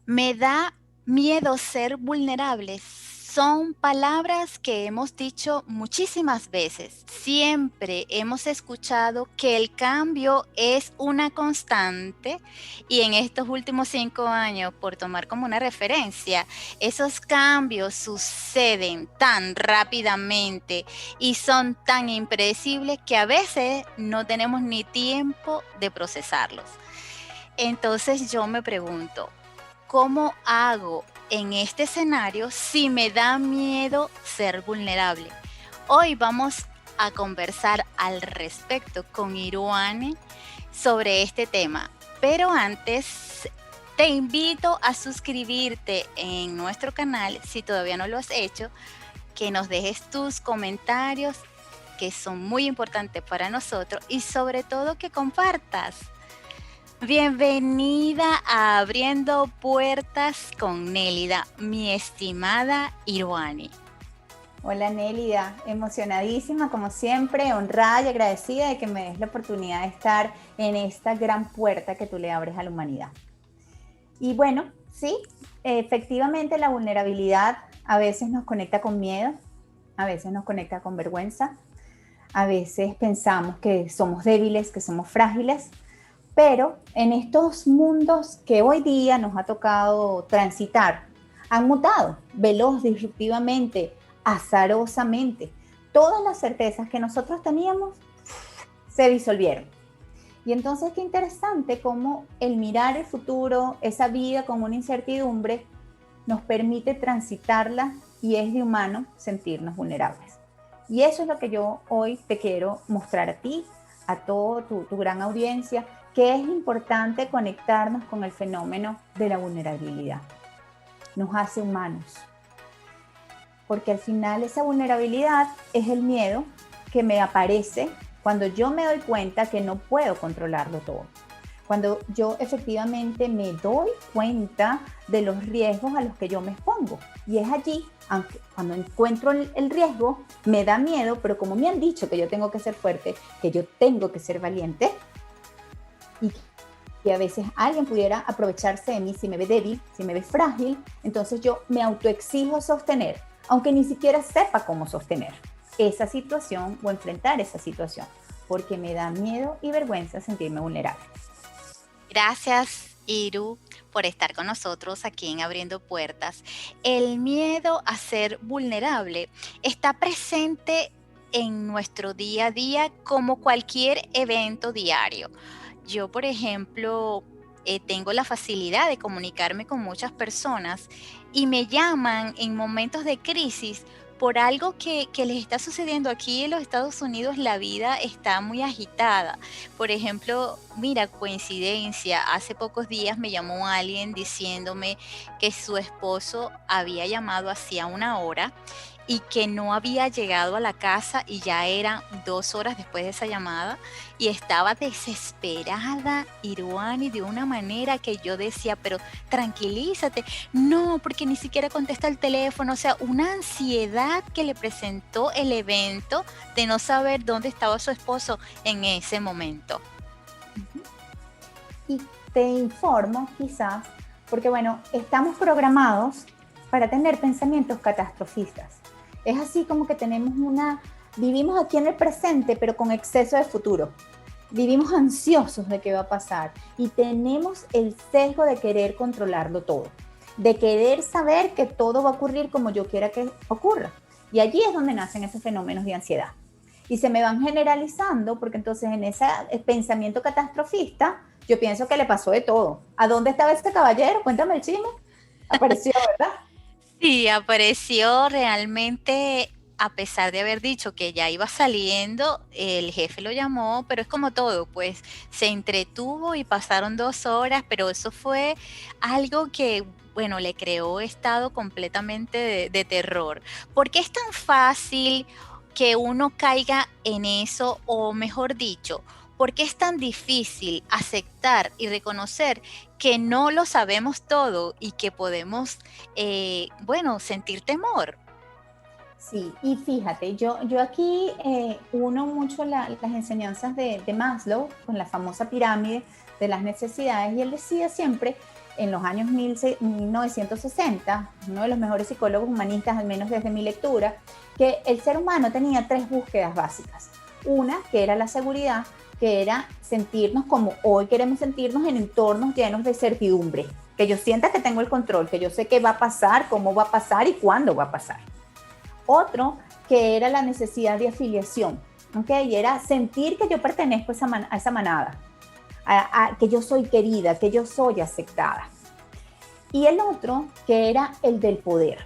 Me da miedo ser vulnerables. Son palabras que hemos dicho muchísimas veces. Siempre hemos escuchado que el cambio es una constante y en estos últimos 5 años, por tomar como una referencia, esos cambios suceden tan rápidamente y son tan impredecibles que a veces no tenemos ni tiempo de procesarlos. Entonces yo me pregunto, ¿cómo hago en este escenario si me da miedo ser vulnerable? Hoy vamos a conversar al respecto con Iruane sobre este tema. Pero antes, te invito a suscribirte en nuestro canal si todavía no lo has hecho, que nos dejes tus comentarios que son muy importantes para nosotros y sobre todo que compartas. Bienvenida a Abriendo Puertas con Nélida, mi estimada Iruani. Hola Nélida, emocionadísima como siempre, honrada y agradecida de que me des la oportunidad de estar en esta gran puerta que tú le abres a la humanidad. Y bueno, sí, efectivamente la vulnerabilidad a veces nos conecta con miedo, a veces nos conecta con vergüenza, a veces pensamos que somos débiles, que somos frágiles, pero en estos mundos que hoy día nos ha tocado transitar, han mutado veloz, disruptivamente, azarosamente. Todas las certezas que nosotros teníamos se disolvieron. Y entonces qué interesante cómo el mirar el futuro, esa vida con una incertidumbre, nos permite transitarla y es de humano sentirnos vulnerables. Y eso es lo que yo hoy te quiero mostrar a ti, a toda tu gran audiencia, que es importante conectarnos con el fenómeno de la vulnerabilidad. Nos hace humanos. Porque al final esa vulnerabilidad es el miedo que me aparece cuando yo me doy cuenta que no puedo controlarlo todo. Cuando yo efectivamente me doy cuenta de los riesgos a los que yo me expongo. Y es allí, aunque cuando encuentro el riesgo, me da miedo, pero como me han dicho que yo tengo que ser fuerte, que yo tengo que ser valiente, y que a veces alguien pudiera aprovecharse de mí si me ve débil, si me ve frágil, entonces yo me autoexijo sostener, aunque ni siquiera sepa cómo sostener esa situación o enfrentar esa situación, porque me da miedo y vergüenza sentirme vulnerable. Gracias, Iru, por estar con nosotros aquí en Abriendo Puertas. El miedo a ser vulnerable está presente en nuestro día a día como cualquier evento diario. Yo, por ejemplo, tengo la facilidad de comunicarme con muchas personas y me llaman en momentos de crisis por algo que les está sucediendo aquí en los Estados Unidos. La vida está muy agitada. Por ejemplo, mira, coincidencia, hace pocos días me llamó alguien diciéndome que su esposo había llamado hacía una hora y que no había llegado a la casa y ya eran 2 horas después de esa llamada y estaba desesperada, Iruani, de una manera que yo decía, pero tranquilízate, no, porque ni siquiera contesta el teléfono, o sea, una ansiedad que le presentó el evento de no saber dónde estaba su esposo en ese momento. Y te informo quizás, porque bueno, estamos programados para tener pensamientos catastrofistas. Es así como que vivimos aquí en el presente, pero con exceso de futuro. Vivimos ansiosos de qué va a pasar y tenemos el sesgo de querer controlarlo todo, de querer saber que todo va a ocurrir como yo quiera que ocurra. Y allí es donde nacen esos fenómenos de ansiedad. Y se me van generalizando porque entonces en ese pensamiento catastrofista yo pienso que le pasó de todo. ¿A dónde estaba este caballero? Cuéntame el chisme. Apareció, ¿verdad? Sí, apareció realmente, a pesar de haber dicho que ya iba saliendo, el jefe lo llamó, pero es como todo, pues se entretuvo y pasaron 2 horas, pero eso fue algo que, bueno, le creó estado completamente de terror. ¿Por qué es tan fácil que uno caiga en eso? O mejor dicho, ¿por qué es tan difícil aceptar y reconocer que no lo sabemos todo y que podemos, bueno, sentir temor? Sí, y fíjate, yo aquí uno mucho las enseñanzas de Maslow con la famosa pirámide de las necesidades, y él decía siempre, en los años 1960, uno de los mejores psicólogos humanistas, al menos desde mi lectura, que el ser humano tenía tres búsquedas básicas. Una, que era la seguridad, que era sentirnos como hoy queremos sentirnos en entornos llenos de certidumbre, que yo sienta que tengo el control, que yo sé qué va a pasar, cómo va a pasar y cuándo va a pasar. Otro, que era la necesidad de afiliación, ¿okay? Y era sentir que yo pertenezco a esa manada, que yo soy querida, que yo soy aceptada. Y el otro, que era el del poder,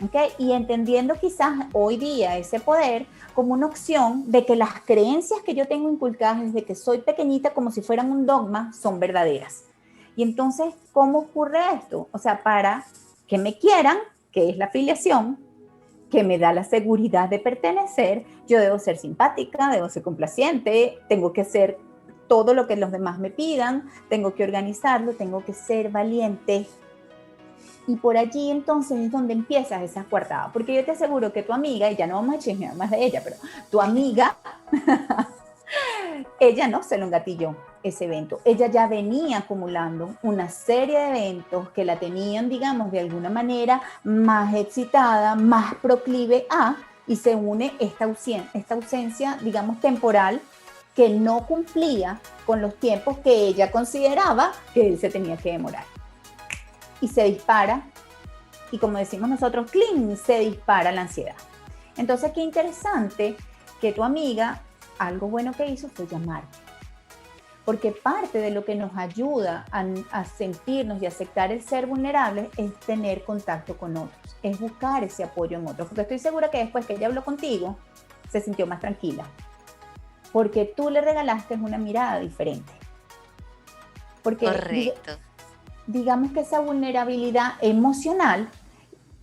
¿okay? Y entendiendo quizás hoy día ese poder como una opción de que las creencias que yo tengo inculcadas desde que soy pequeñita, como si fueran un dogma, son verdaderas. Y entonces, ¿cómo ocurre esto? O sea, para que me quieran, que es la afiliación, que me da la seguridad de pertenecer, yo debo ser simpática, debo ser complaciente, tengo que hacer todo lo que los demás me pidan, tengo que organizarlo, tengo que ser valiente. Y por allí entonces es donde empiezas esa coartada, porque yo te aseguro que tu amiga, y ya no vamos a chismear más de ella, pero tu amiga, ella no se lo engatilló ese evento. Ella ya venía acumulando una serie de eventos que la tenían, digamos, de alguna manera más excitada, más proclive a, y se une esta ausencia, digamos, temporal, que no cumplía con los tiempos que ella consideraba que él se tenía que demorar. Y se dispara, y como decimos nosotros, ¡cling!, se dispara la ansiedad. Entonces, qué interesante que tu amiga, algo bueno que hizo fue llamarte, porque parte de lo que nos ayuda a sentirnos y aceptar el ser vulnerables es tener contacto con otros, es buscar ese apoyo en otros, porque estoy segura que después que ella habló contigo, se sintió más tranquila, porque tú le regalaste una mirada diferente. Porque Correcto. digamos que esa vulnerabilidad emocional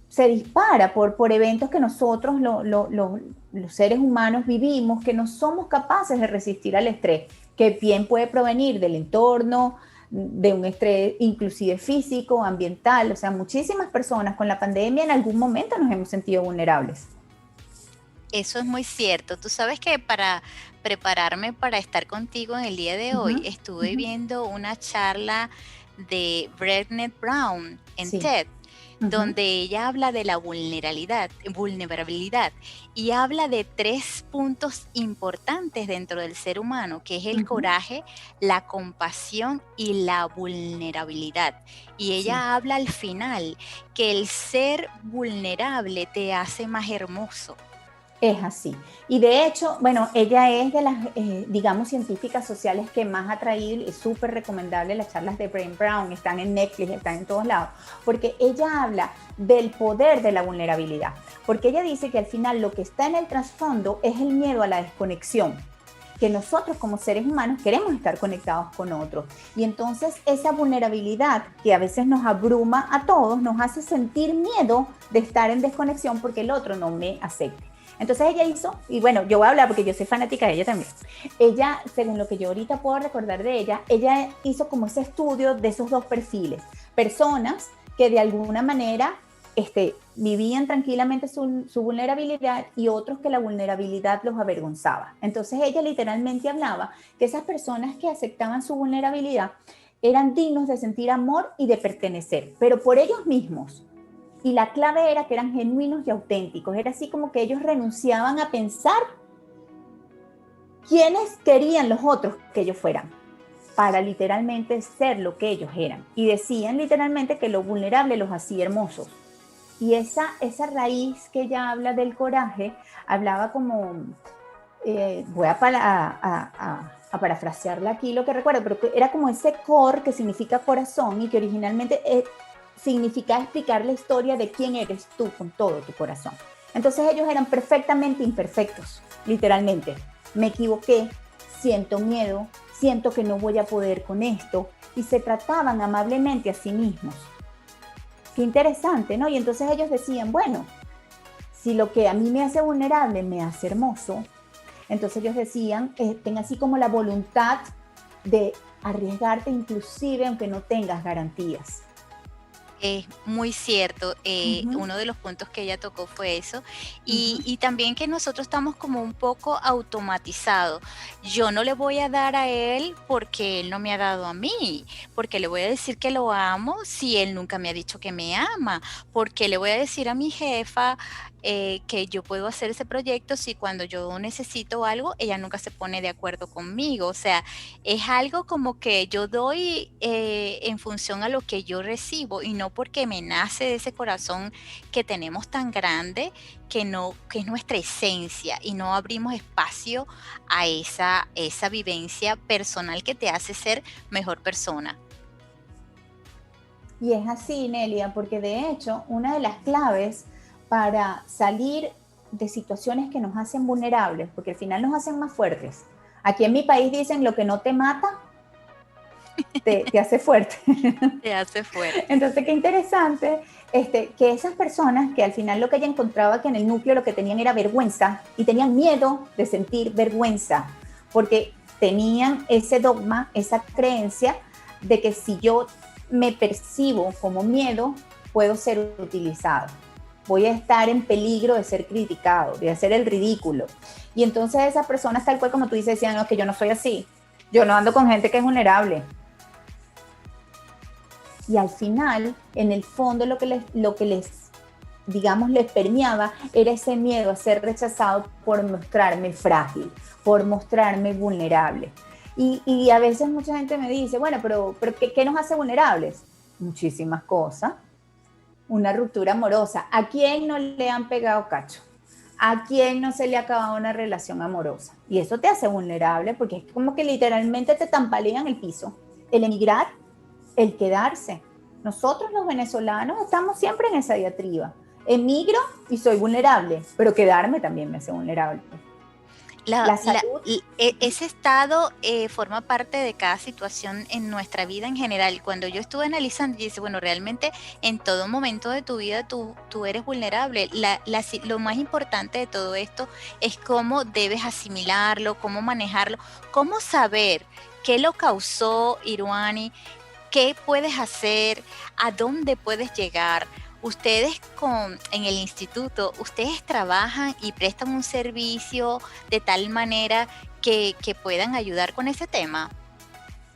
se dispara por eventos que nosotros, los seres humanos, vivimos, que no somos capaces de resistir al estrés, que bien puede provenir del entorno, de un estrés inclusive físico, ambiental. O sea, muchísimas personas con la pandemia en algún momento nos hemos sentido vulnerables. Eso es muy cierto. Tú sabes que para prepararme para estar contigo en el día de Uh hoy, -huh, uh estuve -huh. viendo una charla de Brené Brown en Sí. TED, Uh -huh. donde ella habla de la vulnerabilidad y habla de 3 puntos importantes dentro del ser humano, que es Uh el -huh. coraje, la compasión y la vulnerabilidad. Y Sí. ella habla al final que el ser vulnerable te hace más hermoso. Es así. Y de hecho, bueno, ella es de las, digamos, científicas sociales que más ha traído, es súper recomendable las charlas de Brené Brown, están en Netflix, están en todos lados, porque ella habla del poder de la vulnerabilidad, porque ella dice que al final lo que está en el trasfondo es el miedo a la desconexión, que nosotros como seres humanos queremos estar conectados con otros. Y entonces esa vulnerabilidad que a veces nos abruma a todos, nos hace sentir miedo de estar en desconexión porque el otro no me acepte. Entonces ella hizo, y bueno, yo voy a hablar porque yo soy fanática de ella también. Ella, según lo que yo ahorita puedo recordar de ella, ella hizo como ese estudio de esos dos perfiles. Personas que de alguna manera vivían tranquilamente su vulnerabilidad, y otros que la vulnerabilidad los avergonzaba. Entonces ella literalmente hablaba que esas personas que aceptaban su vulnerabilidad eran dignos de sentir amor y de pertenecer, pero por ellos mismos. Y la clave era que eran genuinos y auténticos. Era así como que ellos renunciaban a pensar quiénes querían los otros que ellos fueran, para literalmente ser lo que ellos eran. Y decían literalmente que lo vulnerable los hacía hermosos. Y esa raíz que ella habla del coraje, hablaba como, voy a parafrasearla aquí lo que recuerdo, pero era como ese cor que significa corazón y que originalmente significa explicar la historia de quién eres tú con todo tu corazón. Entonces ellos eran perfectamente imperfectos, literalmente. Me equivoqué, siento miedo, siento que no voy a poder con esto, y se trataban amablemente a sí mismos. Qué interesante, ¿no? Y entonces ellos decían, bueno, si lo que a mí me hace vulnerable me hace hermoso, entonces ellos decían, ten así como la voluntad de arriesgarte inclusive aunque no tengas garantías. Es muy cierto, Ujú. uno de los puntos que ella tocó fue eso, Ujú. y también que nosotros estamos como un poco automatizados. Yo no le voy a dar a él porque él no me ha dado a mí, porque le voy a decir que lo amo si él nunca me ha dicho que me ama, porque le voy a decir a mi jefa que yo puedo hacer ese proyecto si cuando yo necesito algo, ella nunca se pone de acuerdo conmigo. O sea, es algo como que yo doy en función a lo que yo recibo y no porque me nace de ese corazón que tenemos tan grande que no, que es nuestra esencia y no abrimos espacio a esa vivencia personal que te hace ser mejor persona. Y es así, Nelia, porque de hecho, una de las claves para salir de situaciones que nos hacen vulnerables, porque al final nos hacen más fuertes. Aquí en mi país dicen lo que no te mata, te hace fuerte. Te hace fuerte. Entonces, qué interesante que esas personas que al final lo que ella encontraba que en el núcleo lo que tenían era vergüenza y tenían miedo de sentir vergüenza, porque tenían ese dogma, esa creencia de que si yo me percibo como miedo, puedo ser utilizado. Voy a estar en peligro de ser criticado, de hacer el ridículo. Y entonces esas personas, tal cual como tú dices, decían, no, que yo no soy así. Yo no ando con gente que es vulnerable. Y al final, en el fondo, lo que les digamos, les permeaba era ese miedo a ser rechazado por mostrarme frágil, por mostrarme vulnerable. Y a veces mucha gente me dice, bueno, pero ¿qué nos hace vulnerables? Muchísimas cosas. Una ruptura amorosa. ¿A quién no le han pegado cacho? ¿A quién no se le ha acabado una relación amorosa? Y eso te hace vulnerable porque es como que literalmente te tambalean el piso. El emigrar, el quedarse. Nosotros los venezolanos estamos siempre en esa diatriba. Emigro y soy vulnerable, pero quedarme también me hace vulnerable. La salud. Ese estado forma parte de cada situación en nuestra vida en general. Cuando yo estuve analizando, y dice, bueno, realmente en todo momento de tu vida tú eres vulnerable. Lo más importante de todo esto es cómo debes asimilarlo, cómo manejarlo, cómo saber qué lo causó Iruani, qué puedes hacer, a dónde puedes llegar. Ustedes en el instituto, ustedes trabajan y prestan un servicio de tal manera que puedan ayudar con ese tema.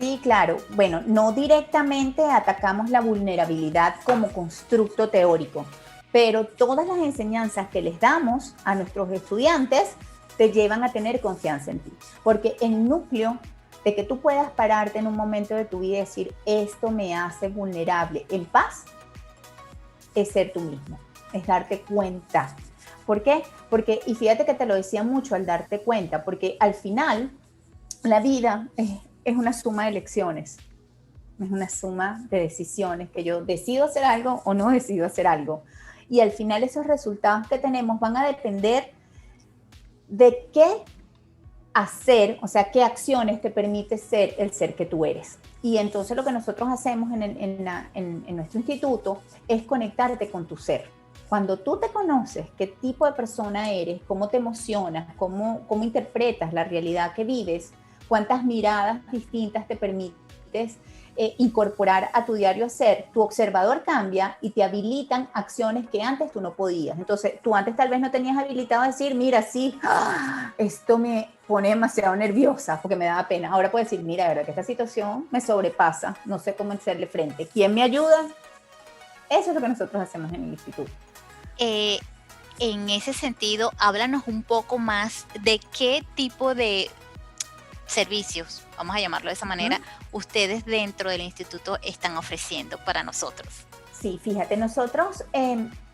Sí, claro. Bueno, no directamente atacamos la vulnerabilidad como constructo teórico, pero todas las enseñanzas que les damos a nuestros estudiantes te llevan a tener confianza en ti, porque el núcleo de que tú puedas pararte en un momento de tu vida y decir, esto me hace vulnerable en paz, es ser tú mismo, es darte cuenta. ¿Por qué? Porque, y fíjate que te lo decía mucho al darte cuenta, porque al final la vida es una suma de elecciones, es una suma de decisiones, que yo decido hacer algo o no decido hacer algo. Y al final esos resultados que tenemos van a depender de qué hacer, o sea, qué acciones te permite ser el ser que tú eres. Y entonces lo que nosotros hacemos en nuestro instituto es conectarte con tu ser. Cuando tú te conoces qué tipo de persona eres, cómo te emocionas, cómo interpretas la realidad que vives, cuántas miradas distintas te permites incorporar a tu diario hacer, tu observador cambia y te habilitan acciones que antes tú no podías. Entonces, tú antes tal vez no tenías habilitado a decir, mira, sí, esto me pone demasiado nerviosa porque me da pena. Ahora puedes decir, mira, de verdad que esta situación me sobrepasa, no sé cómo hacerle frente. ¿Quién me ayuda? Eso es lo que nosotros hacemos en el instituto. Eh, en ese sentido, háblanos un poco más de qué tipo de servicios, vamos a llamarlo de esa manera, ¿Mm? ustedes dentro del instituto están ofreciendo para nosotros. Sí, fíjate, nosotros,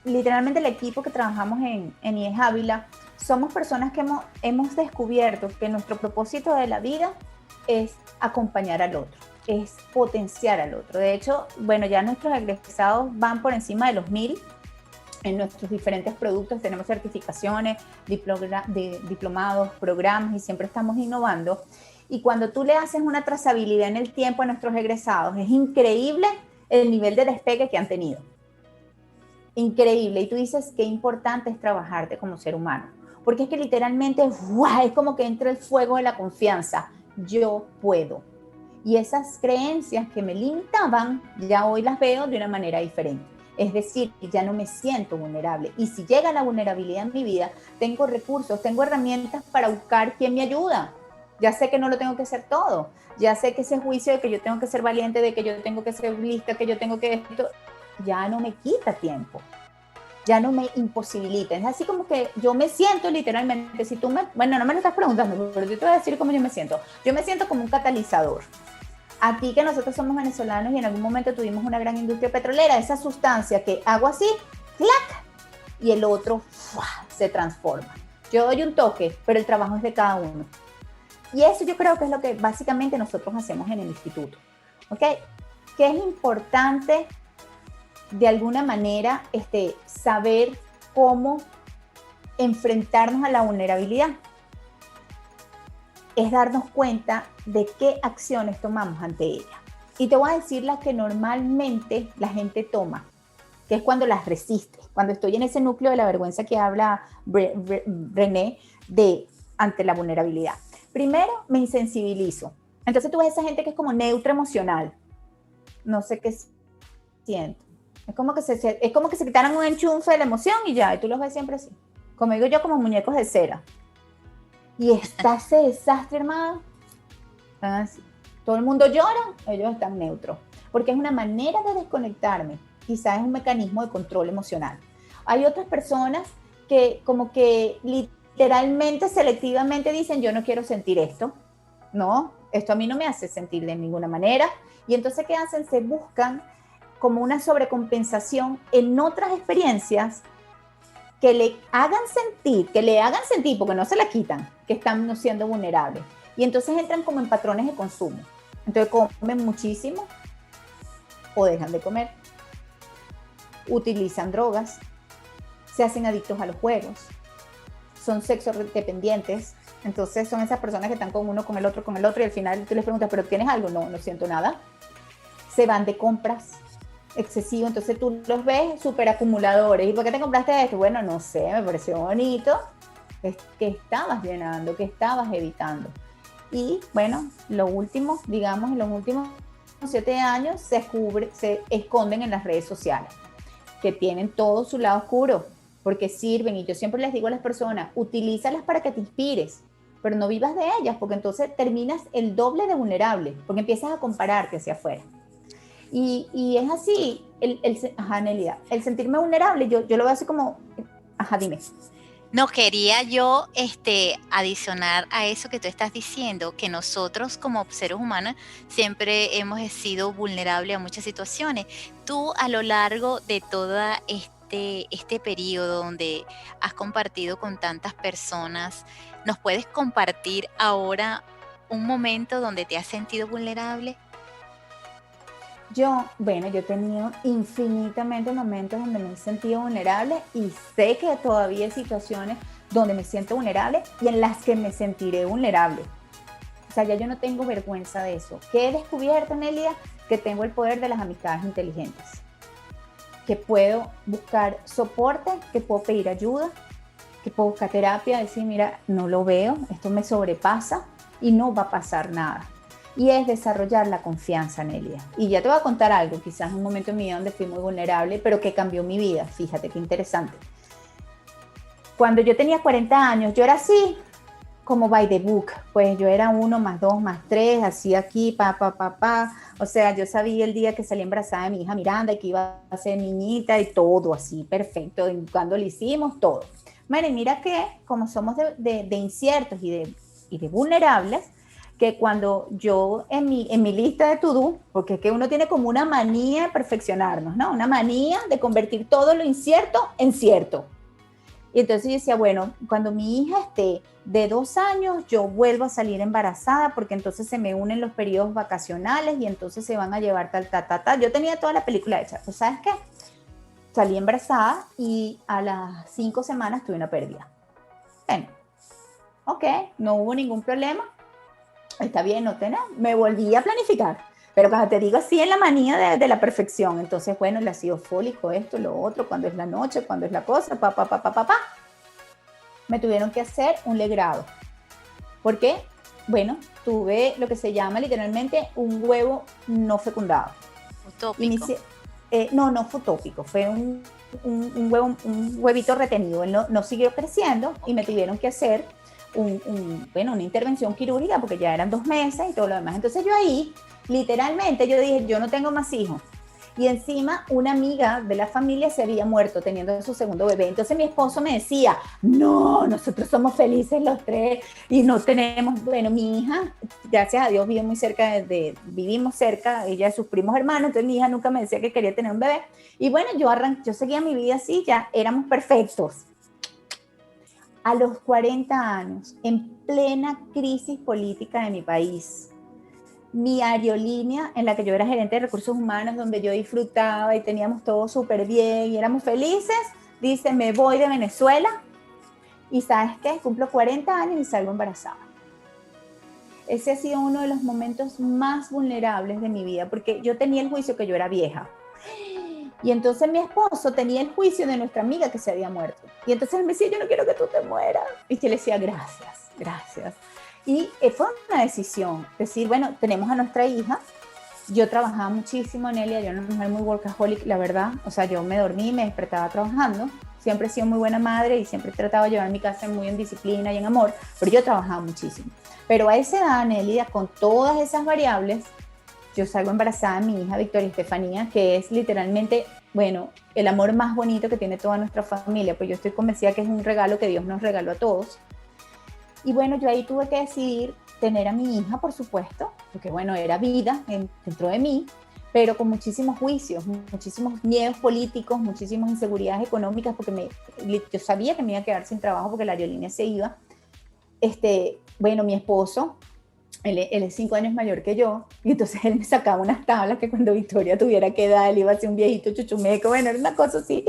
literalmente el equipo que trabajamos en IES Ávila, somos personas que hemos descubierto que nuestro propósito de la vida es acompañar al otro, es potenciar al otro. De hecho, bueno, ya nuestros egresados van por encima de los 1000 en nuestros diferentes productos, tenemos certificaciones, diplomados, programas y siempre estamos innovando. Y cuando tú le haces una trazabilidad en el tiempo a nuestros egresados, es increíble el nivel de despegue que han tenido. Increíble. Y tú dices qué importante es trabajarte como ser humano. Porque es que literalmente ¡guau!, es como que entra el fuego de la confianza. Yo puedo. Y esas creencias que me limitaban, ya hoy las veo de una manera diferente. Es decir, ya no me siento vulnerable. Y si llega la vulnerabilidad en mi vida, tengo recursos, tengo herramientas para buscar quién me ayuda. Ya sé que no lo tengo que hacer todo. Ya sé que ese juicio de que yo tengo que ser valiente, de que yo tengo que ser lista, que yo tengo que esto, ya no me quita tiempo. Ya no me imposibilita. Es así como que yo me siento literalmente, si tú me, bueno, no me lo estás preguntando, pero yo te voy a decir cómo yo me siento. Yo me siento como un catalizador. Aquí que nosotros somos venezolanos y en algún momento tuvimos una gran industria petrolera, esa sustancia que hago así, ¡clac! Y el otro ¡fua! Se transforma. Yo doy un toque, pero el trabajo es de cada uno. Y eso yo creo que es lo que básicamente nosotros hacemos en el instituto. ¿Ok? Que es importante de alguna manera saber cómo enfrentarnos a la vulnerabilidad. Es darnos cuenta de qué acciones tomamos ante ella. Y te voy a decir las que normalmente la gente toma, que es cuando las resiste, cuando estoy en ese núcleo de la vergüenza que habla René ante la vulnerabilidad. Primero, me insensibilizo. Entonces tú ves esa gente que es como neutra emocional. No sé qué siento. Es como que se quitaran un enchufe de la emoción y ya, y tú los ves siempre así. Como digo yo, como muñecos de cera. Y está ese desastre, hermano. Así. Todo el mundo llora, ellos están neutros. Porque es una manera de desconectarme. Quizás es un mecanismo de control emocional. Hay otras personas que como que literalmente, selectivamente dicen, yo no quiero sentir esto. No, esto a mí no me hace sentir de ninguna manera. Y entonces, ¿qué hacen? Se buscan como una sobrecompensación en otras experiencias que le hagan sentir, porque no se la quitan, que están no siendo vulnerables. Y entonces entran como en patrones de consumo. Entonces comen muchísimo o dejan de comer. Utilizan drogas, se hacen adictos a los juegos, son sexo dependientes. Entonces son esas personas que están con uno, con el otro, y al final tú les preguntas, ¿pero tienes algo? No, no siento nada. Se van de compras excesivo, entonces tú los ves súper acumuladores. ¿Y por qué te compraste esto? Bueno, no sé, me pareció bonito. ¿Qué estabas llenando? ¿Qué estabas evitando? Y bueno, lo último, digamos, en los últimos 7 años se esconden en las redes sociales, que tienen todo su lado oscuro, porque sirven, y yo siempre les digo a las personas, utilízalas para que te inspires, pero no vivas de ellas, porque entonces terminas el doble de vulnerable, porque empiezas a compararte hacia afuera. Y es así, Nelida, el sentirme vulnerable, yo lo veo así como, dime. No, quería yo adicionar a eso que tú estás diciendo, que nosotros como seres humanos siempre hemos sido vulnerables a muchas situaciones. Tú a lo largo de toda este periodo donde has compartido con tantas personas, ¿nos puedes compartir ahora un momento donde te has sentido vulnerable? Yo he tenido infinitamente momentos donde me he sentido vulnerable y sé que todavía hay situaciones donde me siento vulnerable y en las que me sentiré vulnerable. O sea, ya yo no tengo vergüenza de eso. ¿Qué he descubierto, Nelia? Que tengo el poder de las amistades inteligentes. Que puedo buscar soporte, que puedo pedir ayuda, que puedo buscar terapia, decir, mira, no lo veo, esto me sobrepasa y no va a pasar nada. Y es desarrollar la confianza, Nelia. Y ya te voy a contar algo, quizás un momento en mi vida donde fui muy vulnerable, pero que cambió mi vida. Fíjate qué interesante. Cuando yo tenía 40 años, yo era así, como by the book. Pues yo era 1 más 2 más 3, así aquí, O sea, yo sabía el día que salí embarazada de mi hija Miranda y que iba a ser niñita y todo así, perfecto. Y cuando lo hicimos, todo. Bueno, y mira que como somos de inciertos y de vulnerables, que cuando yo en mi lista de to-do, porque es que uno tiene como una manía de perfeccionarnos, ¿no? Una manía de convertir todo lo incierto en cierto. Y entonces yo decía, bueno, cuando mi hija esté de 2 años, yo vuelvo a salir embarazada, porque entonces se me unen los periodos vacacionales y entonces se van a llevar tal. Yo tenía toda la película hecha. ¿Tú sabes qué? Salí embarazada y a las 5 semanas tuve una pérdida. Bueno, ok, no hubo ningún problema. Está bien, no tenés. Me volví a planificar. Pero cuando te digo así, en la manía de la perfección. Entonces, bueno, el ácido fólico, esto, lo otro, cuando es la noche, cuando es la cosa, Me tuvieron que hacer un legrado. ¿Por qué? bueno, tuve lo que se llama literalmente un huevo no fecundado. Utópico. No fue utópico, fue un huevito retenido. Él no siguió creciendo y me tuvieron que hacer una intervención quirúrgica porque ya eran 2 meses y todo lo demás. Entonces yo ahí, literalmente, yo dije, yo no tengo más hijos. Y encima una amiga de la familia se había muerto teniendo su segundo bebé. Entonces mi esposo me decía, no, nosotros somos felices los tres y no tenemos, bueno, mi hija, gracias a Dios, vive muy cerca, vivimos cerca, ella de sus primos hermanos, entonces mi hija nunca me decía que quería tener un bebé. Y bueno, yo seguía mi vida así, ya éramos perfectos. A los 40 años, en plena crisis política de mi país, mi aerolínea en la que yo era gerente de recursos humanos, donde yo disfrutaba y teníamos todo súper bien y éramos felices, dice, me voy de Venezuela y ¿sabes qué? Cumplo 40 años y salgo embarazada. Ese ha sido uno de los momentos más vulnerables de mi vida, porque yo tenía el juicio que yo era vieja. Y entonces mi esposo tenía el juicio de nuestra amiga que se había muerto. Y entonces él me decía, yo no quiero que tú te mueras. Y yo le decía, gracias, gracias. Y fue una decisión, decir, bueno, tenemos a nuestra hija. Yo trabajaba muchísimo en ella, yo era una mujer muy workaholic, la verdad. O sea, yo me dormí y me despertaba trabajando. Siempre he sido muy buena madre y siempre he tratado de llevar mi casa muy en disciplina y en amor, pero yo trabajaba muchísimo. Pero a esa edad, Nelia, con todas esas variables, yo salgo embarazada de mi hija Victoria Estefanía, que es literalmente, bueno, el amor más bonito que tiene toda nuestra familia, pues yo estoy convencida que es un regalo que Dios nos regaló a todos. Y bueno, yo ahí tuve que decidir tener a mi hija, por supuesto, porque bueno, era vida dentro de mí, pero con muchísimos juicios, muchísimos miedos políticos, muchísimas inseguridades económicas, porque yo sabía que me iba a quedar sin trabajo porque la aerolínea se iba. Bueno, mi esposo, él es 5 años mayor que yo, y entonces él me sacaba unas tablas que cuando Victoria tuviera que edad, él iba a ser un viejito chuchumeco, bueno, era una cosa así.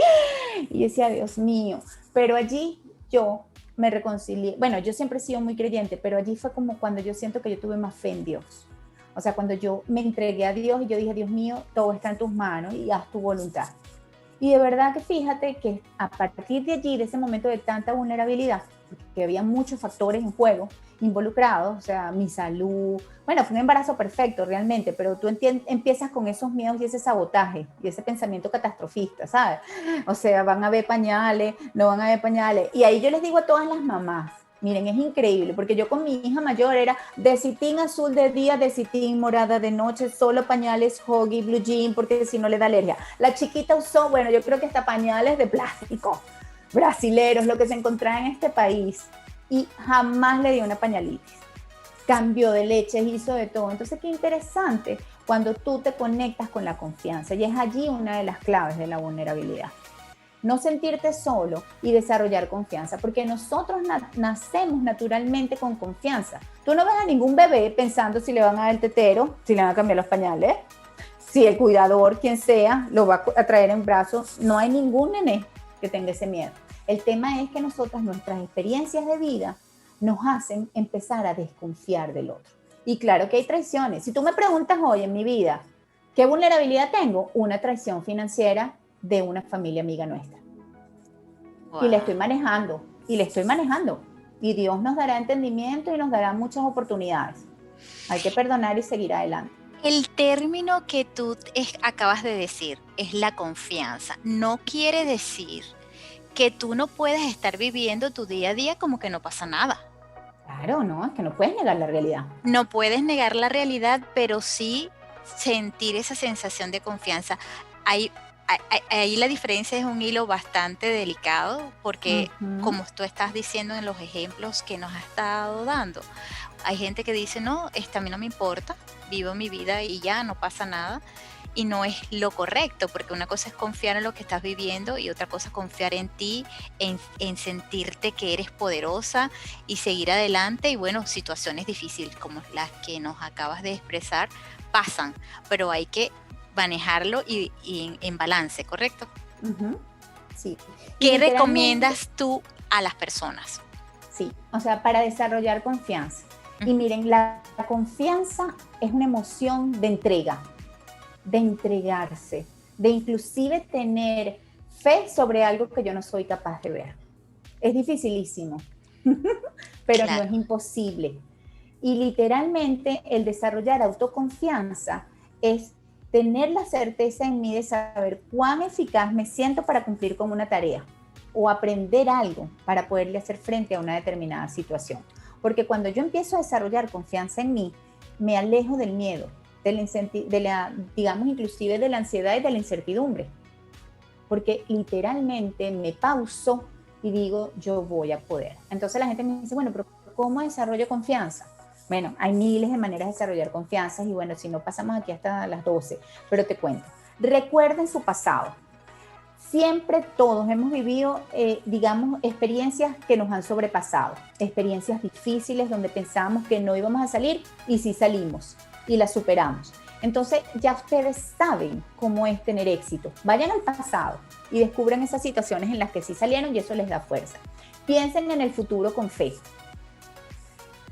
Y yo decía, Dios mío, pero allí yo me reconcilié. Bueno, yo siempre he sido muy creyente, pero allí fue como cuando yo siento que yo tuve más fe en Dios. O sea, cuando yo me entregué a Dios y yo dije, Dios mío, todo está en tus manos y haz tu voluntad. Y de verdad que fíjate que a partir de allí, de ese momento de tanta vulnerabilidad, porque había muchos factores en juego involucrados, o sea, mi salud, bueno, fue un embarazo perfecto realmente, pero tú empiezas con esos miedos y ese sabotaje y ese pensamiento catastrofista, ¿sabes? O sea, van a haber pañales, no van a haber pañales. Y ahí yo les digo a todas las mamás, miren, es increíble, porque yo con mi hija mayor era desitín azul de día, desitín morada de noche, solo pañales Huggy, Blue Jean, porque si no le da alergia. La chiquita usó, bueno, yo creo que hasta pañales de plástico, brasileros, lo que se encontraba en este país, y jamás le dio una pañalitis. Cambió de leche, hizo de todo. Entonces, qué interesante cuando tú te conectas con la confianza, y es allí una de las claves de la vulnerabilidad. No sentirte solo y desarrollar confianza, porque nosotros nacemos naturalmente con confianza. Tú no ves a ningún bebé pensando si le van a dar el tetero, si le van a cambiar los pañales, si el cuidador, quien sea, lo va a traer en brazos. No hay ningún nené que tenga ese miedo. El tema es que nosotros, nuestras experiencias de vida, nos hacen empezar a desconfiar del otro. Y claro que hay traiciones. Si tú me preguntas hoy en mi vida, ¿qué vulnerabilidad tengo? Una traición financiera de una familia amiga nuestra. Wow. Y la estoy manejando, y Dios nos dará entendimiento y nos dará muchas oportunidades. Hay que perdonar y seguir adelante. El término que tú acabas de decir es la confianza. No quiere decir que tú no puedes estar viviendo tu día a día como que no pasa nada. Claro, no, es que no puedes negar la realidad. No puedes negar la realidad, pero sí sentir esa sensación de confianza. Ahí la diferencia es un hilo bastante delicado, porque como tú estás diciendo en los ejemplos que nos has estado dando, hay gente que dice, no, a mí no me importa, vivo mi vida y ya, no pasa nada. Y no es lo correcto, porque una cosa es confiar en lo que estás viviendo y otra cosa es confiar en ti, en sentirte que eres poderosa y seguir adelante. Y bueno, situaciones difíciles como las que nos acabas de expresar pasan, pero hay que manejarlo y en balance, ¿correcto? Sí. ¿Qué recomiendas tú a las personas? Sí, o sea, para desarrollar confianza. Y miren, la confianza es una emoción de entrega, de entregarse, de inclusive tener fe sobre algo que yo no soy capaz de ver. Es dificilísimo, pero claro, no es imposible. Y literalmente el desarrollar autoconfianza es tener la certeza en mí de saber cuán eficaz me siento para cumplir con una tarea o aprender algo para poderle hacer frente a una determinada situación. Porque cuando yo empiezo a desarrollar confianza en mí, me alejo del miedo, digamos inclusive de la ansiedad y de la incertidumbre. Porque literalmente me pauso y digo, yo voy a poder. Entonces la gente me dice, bueno, pero ¿cómo desarrollo confianza? Bueno, hay miles de maneras de desarrollar confianza y bueno, si no pasamos aquí hasta las 12, pero te cuento. Recuerden su pasado. Siempre todos hemos vivido, digamos, experiencias que nos han sobrepasado, experiencias difíciles donde pensábamos que no íbamos a salir y sí salimos y las superamos. Entonces ya ustedes saben cómo es tener éxito. Vayan al pasado y descubran esas situaciones en las que sí salieron y eso les da fuerza. Piensen en el futuro con fe.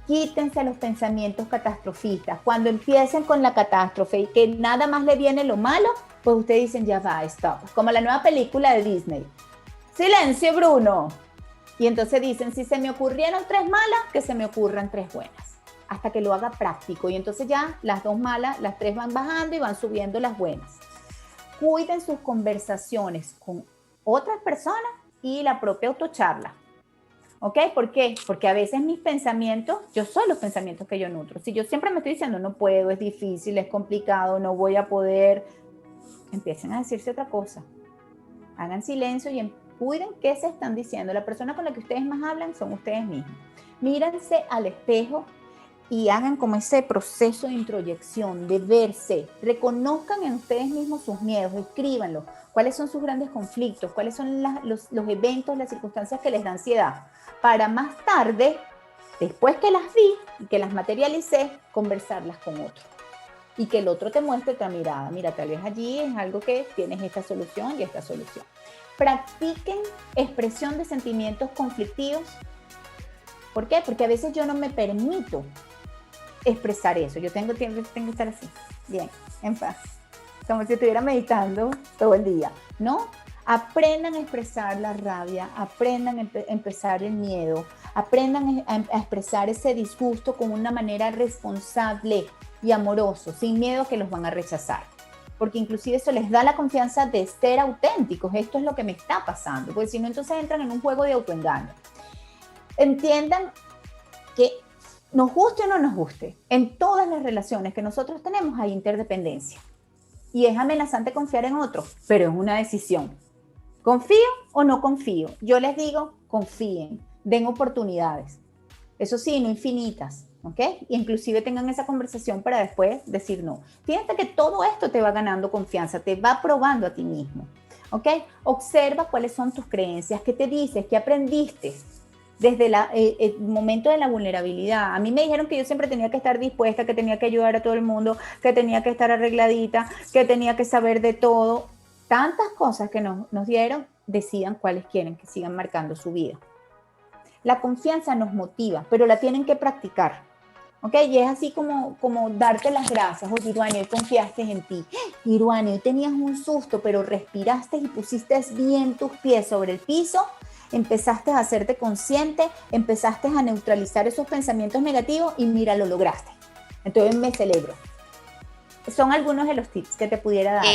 Quítense los pensamientos catastrofistas. Cuando empiecen con la catástrofe y que nada más le viene lo malo, pues ustedes dicen, ya va, stop. Como la nueva película de Disney. Silencio, Bruno. Y entonces dicen, si se me ocurrieron 3 malas, que se me ocurran 3 buenas. Hasta que lo haga práctico. Y entonces ya las 2 malas, las 3 van bajando y van subiendo las buenas. Cuiden sus conversaciones con otras personas y la propia autocharla. ¿Ok? ¿Por qué? Porque a veces mis pensamientos, yo soy los pensamientos que yo nutro. Si yo siempre me estoy diciendo, no puedo, es difícil, es complicado, no voy a poder, empiecen a decirse otra cosa. Hagan silencio y cuiden qué se están diciendo. La persona con la que ustedes más hablan son ustedes mismos. Mírense al espejo y hagan como ese proceso de introyección, de verse. Reconozcan en ustedes mismos sus miedos, escríbanlos. ¿Cuáles son sus grandes conflictos? ¿Cuáles son los eventos, las circunstancias que les dan ansiedad? Para más tarde, después que las vi y que las materialicé, conversarlas con otro. Y que el otro te muestre otra mirada. Mira, tal vez allí es algo que tienes esta solución y esta solución. Practiquen expresión de sentimientos conflictivos. ¿Por qué? Porque a veces yo no me permito expresar eso. Yo tengo que estar así, bien, en paz. Como si estuviera meditando todo el día, ¿no? Aprendan a expresar la rabia, aprendan a expresar el miedo, aprendan a expresar ese disgusto con una manera responsable y amoroso, sin miedo a que los van a rechazar. Porque inclusive eso les da la confianza de ser auténticos. Esto es lo que me está pasando. Porque si no, entonces entran en un juego de autoengaño. Entiendan que nos guste o no nos guste, en todas las relaciones que nosotros tenemos hay interdependencia. Y es amenazante confiar en otro, pero es una decisión. ¿Confío o no confío? Yo les digo, confíen, den oportunidades. Eso sí, no infinitas, ¿ok? Inclusive tengan esa conversación para después decir no. Fíjate que todo esto te va ganando confianza, te va probando a ti mismo, ¿ok? Observa cuáles son tus creencias, qué te dices, qué aprendiste desde el momento de la vulnerabilidad. A mí me dijeron que yo siempre tenía que estar dispuesta, que tenía que ayudar a todo el mundo, que tenía que estar arregladita, que tenía que saber de todo. Tantas cosas que nos dieron, decidan cuáles quieren que sigan marcando su vida. La confianza nos motiva, pero la tienen que practicar. ¿Ok? Y es así como darte las gracias. Oye, Iruani, hoy confiaste en ti. Iruani, hoy tenías un susto, pero respiraste y pusiste bien tus pies sobre el piso. Empezaste a hacerte consciente, empezaste a neutralizar esos pensamientos negativos y mira, lo lograste. Entonces me celebro. Son algunos de los tips que te pudiera dar.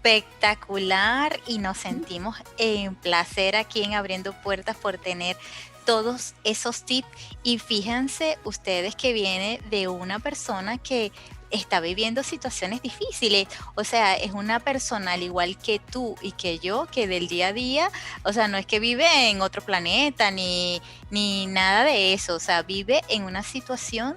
Espectacular, y nos sentimos en placer aquí en Abriendo Puertas por tener todos esos tips. Y fíjense ustedes que viene de una persona que está viviendo situaciones difíciles, o sea, es una persona al igual que tú y que yo, que del día a día, o sea, no es que vive en otro planeta ni nada de eso, o sea, vive en una situación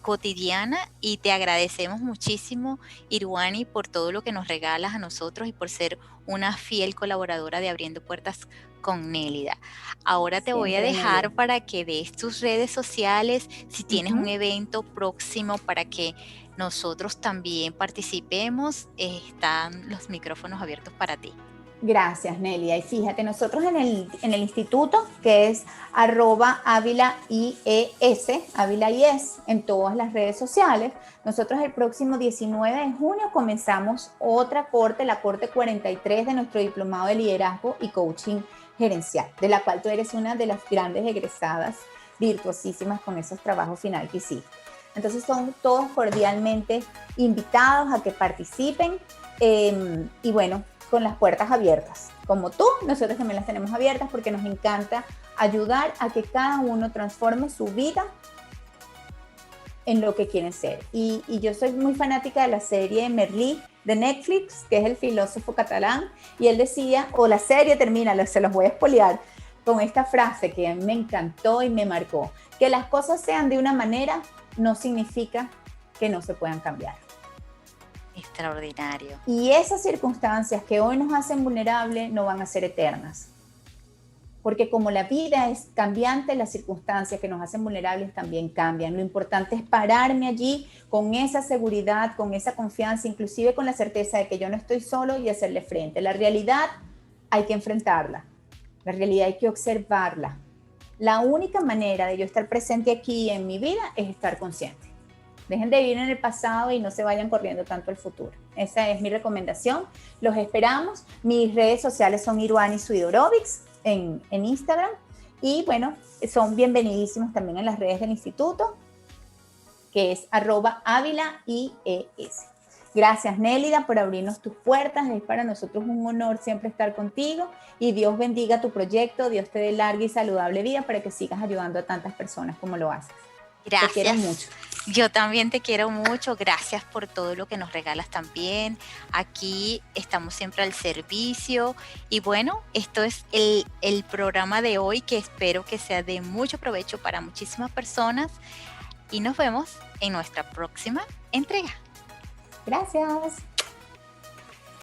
cotidiana, y te agradecemos muchísimo, Iruani, por todo lo que nos regalas a nosotros y por ser una fiel colaboradora de Abriendo Puertas con Nélida. Ahora te voy a dejar para que des tus redes sociales, si tienes un evento próximo para que nosotros también participemos, están los micrófonos abiertos para ti. Gracias, Nelia. Y fíjate, nosotros en el instituto, que es @AvilaIES, AvilaIES, en todas las redes sociales, nosotros el próximo 19 de junio comenzamos otra corte, la corte 43 de nuestro diplomado de liderazgo y coaching gerencial, de la cual tú eres una de las grandes egresadas. virtuosísimas con esos trabajos final que hiciste. Entonces son todos cordialmente invitados a que participen y bueno, con las puertas abiertas. Como tú, nosotros también las tenemos abiertas porque nos encanta ayudar a que cada uno transforme su vida en lo que quieren ser. Y yo soy muy fanática de la serie Merlí de Netflix, que es el filósofo catalán, y él decía, o la serie termina, se los voy a espolear, con esta frase que a mí me encantó y me marcó, que las cosas sean de una manera no significa que no se puedan cambiar. Extraordinario. Y esas circunstancias que hoy nos hacen vulnerables no van a ser eternas. Porque como la vida es cambiante, las circunstancias que nos hacen vulnerables también cambian. Lo importante es pararme allí con esa seguridad, con esa confianza, inclusive con la certeza de que yo no estoy solo y hacerle frente. La realidad hay que enfrentarla. La realidad hay que observarla. La única manera de yo estar presente aquí en mi vida es estar consciente. Dejen de vivir en el pasado y no se vayan corriendo tanto al futuro. Esa es mi recomendación. Los esperamos. Mis redes sociales son Iruani Suidorovics en Instagram. Y bueno, son bienvenidísimos también en las redes del instituto, que es @AvilaIES. Gracias, Nélida, por abrirnos tus puertas. Es para nosotros un honor siempre estar contigo y Dios bendiga tu proyecto. Dios te dé larga y saludable vida para que sigas ayudando a tantas personas como lo haces. Gracias. Te quiero mucho. Yo también te quiero mucho. Gracias por todo lo que nos regalas también. Aquí estamos siempre al servicio. Y bueno, esto es el programa de hoy, que espero que sea de mucho provecho para muchísimas personas. Y nos vemos en nuestra próxima entrega. Gracias.